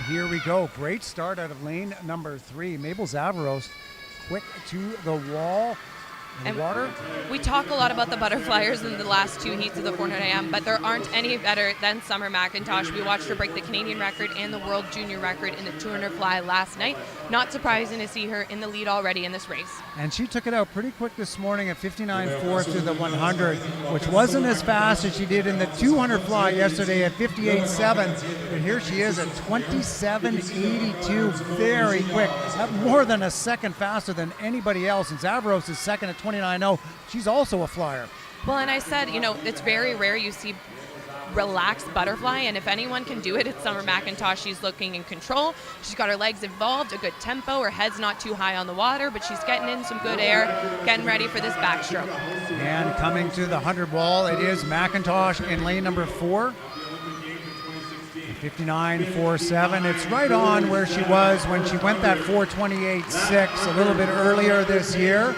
here we go. Great start out of lane number 3. Mabel Zavaros, quick to the wall. And water. We talk a lot about the butterflyers in the last 2 heats of the 400 AM, but there aren't any better than Summer McIntosh. We watched her break the Canadian record and the World Junior record in the 200 fly last night. Not surprising to see her in the lead already in this race. And she took it out pretty quick this morning at 59.4 through the 100, which wasn't as fast as she did in the 200 fly yesterday at 58.7. But here she is at 27.82, very quick. More than a second faster than anybody else. And Zavaros is second at 29.0. She's also a flyer. Well, and I said, it's very rare you see relaxed butterfly, and if anyone can do it, it's Summer McIntosh. She's looking in control. She's got her legs involved, a good tempo. Her head's not too high on the water, but she's getting in some good air, getting ready for this backstroke. And coming to the 100 wall, it is McIntosh in lane number 4. 59.47. It's right on where she was when she went that 4:28.6 a little bit earlier this year.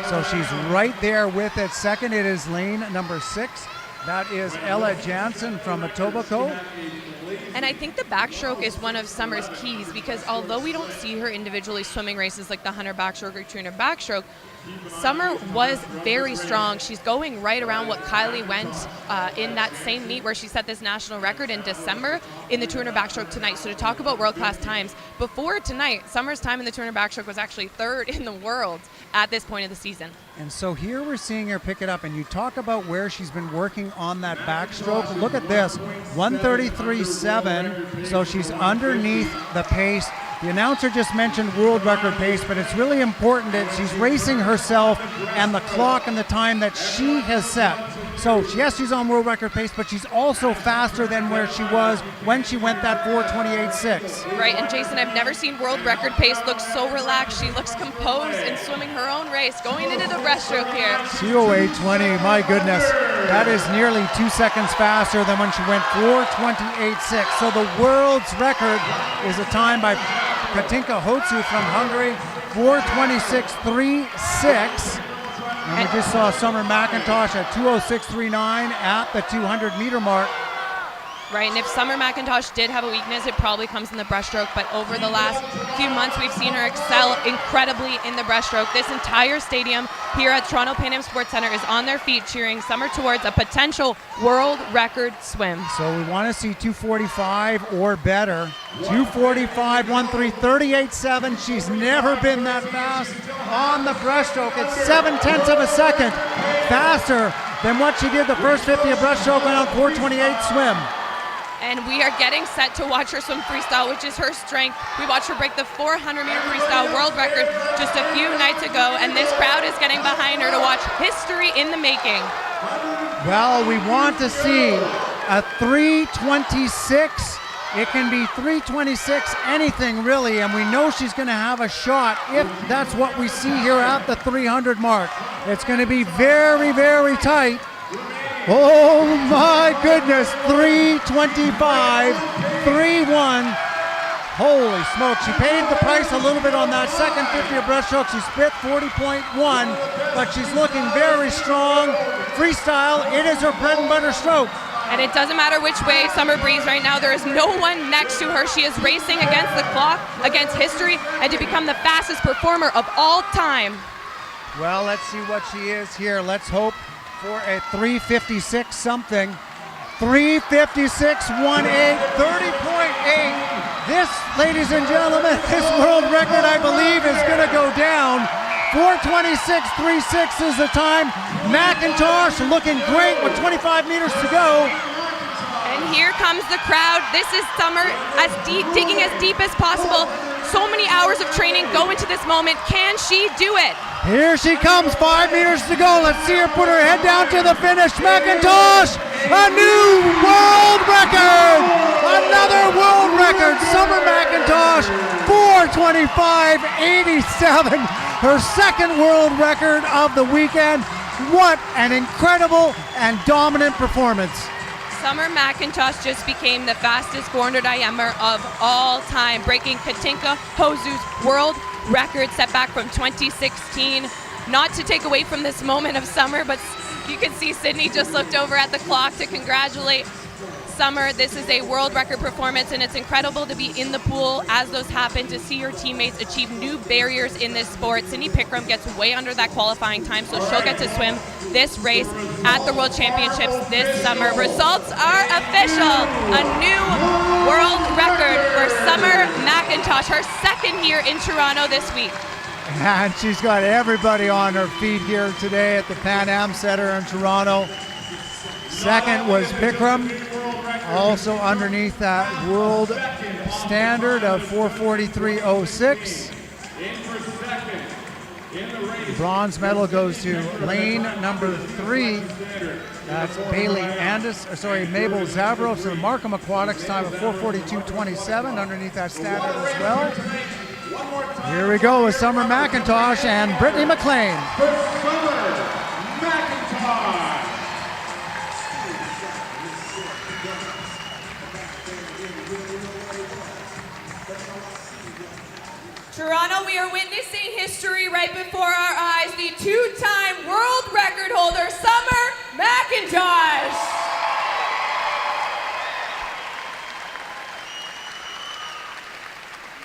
So she's right there with it. Second, it is lane number 6. That is Ella Jansen from Etobicoke. And I think the backstroke is one of Summer's keys, because although we don't see her individually swimming races like the 100 backstroke or 200 backstroke, Summer was very strong. She's going right around what Kylie went in that same meet where she set this national record in December in the 200 backstroke tonight. So to talk about world-class times, before tonight, Summer's time in the 200 backstroke was actually 3rd in the world at this point of the season. And so here we're seeing her pick it up, and you talk about where she's been working on that backstroke. Look at this, 1:33.7, so she's underneath the pace. The announcer just mentioned world record pace, but it's really important that she's racing herself and the clock and the time that she has set. So yes, she's on world record pace, but she's also faster than where she was when she went that 4:28.6. Right, and Jason, I've never seen world record pace look so relaxed. She looks composed in swimming her own race, going into the breaststroke here. 2:08.20, my goodness. That is nearly 2 seconds faster than when she went 4:28.6. So the world's record is a time by Katinka Hotsu from Hungary, 4:26.36. And we just saw Summer McIntosh at 2:06.39 at the 200-meter mark. Right, and if Summer McIntosh did have a weakness, it probably comes in the breaststroke, but over the last few months, we've seen her excel incredibly in the breaststroke. This entire stadium here at Toronto Pan Am Sports Centre is on their feet cheering Summer towards a potential world record swim. So we want to see 2:45 or better. 2:45, 1:3, 38.7. She's never been that fast on the breaststroke. It's 0.7 of a second faster than what she did the first 50 of breaststroke on 4:28 swim. And we are getting set to watch her swim freestyle, which is her strength. We watched her break the 400-meter freestyle world record just a few nights ago, and this crowd is getting behind her to watch history in the making. Well, we want to see a 3:26. It can be 3:26, anything really, and we know she's going to have a shot if that's what we see here at the 300 mark. It's going to be very, very tight. Oh my goodness, 3:25, 3:1. Holy smoke, she paid the price a little bit on that second 50 of breaststroke. She spit 40.1, but she's looking very strong. Freestyle, it is her bread and butter stroke. And it doesn't matter which way Summer breathes right now. There is no one next to her. She is racing against the clock, against history, and to become the fastest performer of all time. Well, let's see what she is here. Let's hope for a 3:56 something. 3:56.18, 30.8. This, ladies and gentlemen, this world record, I believe, is going to go down. 4:26.36 is the time. McIntosh looking great with 25 meters to go. And here comes the crowd. This is Summer digging as deep as possible. So many hours of training go into this moment. Can she do it? Here she comes, 5 meters to go. Let's see her put her head down to the finish. McIntosh, a new world record. Another world record. Summer McIntosh, 4:25.87. Her second world record of the weekend. What an incredible and dominant performance. Summer McIntosh just became the fastest 400 IMer of all time, breaking Katinka Hosu's world record set back from 2016. Not to take away from this moment of Summer, but you can see Sydney just looked over at the clock to congratulate Summer, this is a world record performance, and it's incredible to be in the pool as those happen, to see your teammates achieve new barriers in this sport. Cindy Pickram gets way under that qualifying time, so she'll get to swim this race at the World Championships this summer. Results are official. A new world record for Summer McIntosh, her second here in Toronto this week. And she's got everybody on her feet here today at the Pan Am Center in Toronto. Second was Pickram, also underneath that world standard of 4:43.06. Bronze medal goes to lane number 3. That's Mabel Zavros of Markham Aquatics, time of 4:42.27, underneath that standard as well. Here we go with Summer McIntosh and Brittany McLean. Toronto, we are witnessing history right before our eyes. The two-time world record holder, Summer McIntosh.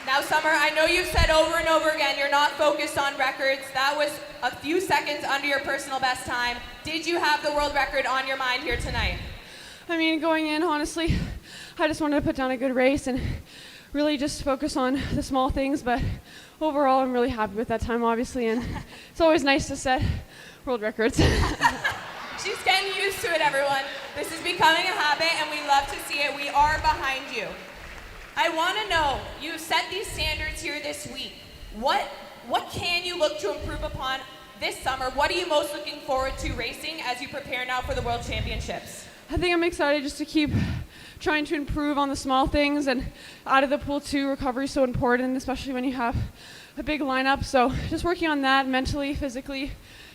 Now, Summer, I know you've said over and over again you're not focused on records. That was a few seconds under your personal best time. Did you have the world record on your mind here tonight? I mean, going in, honestly, I just wanted to put down a good race and really just focus on the small things, but overall I'm really happy with that time, obviously, and it's always nice to set world records. She's getting used to it, everyone. This is becoming a habit, and we love to see it. We are behind you. I want to know, you've set these standards here this week. What can you look to improve upon this summer? What are you most looking forward to racing as you prepare now for the World Championships? I think I'm excited just to keep trying to improve on the small things, and out of the pool too, recovery is so important, especially when you have a big lineup. So just working on that mentally, physically,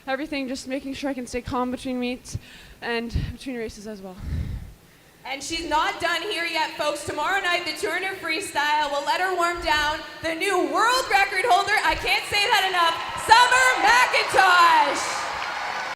everything, just making sure I can stay calm between meets and between races as well. And she's not done here yet, folks. Tomorrow night, the Turner Freestyle will let her warm down. The new world record holder, I can't say that enough, Summer McIntosh.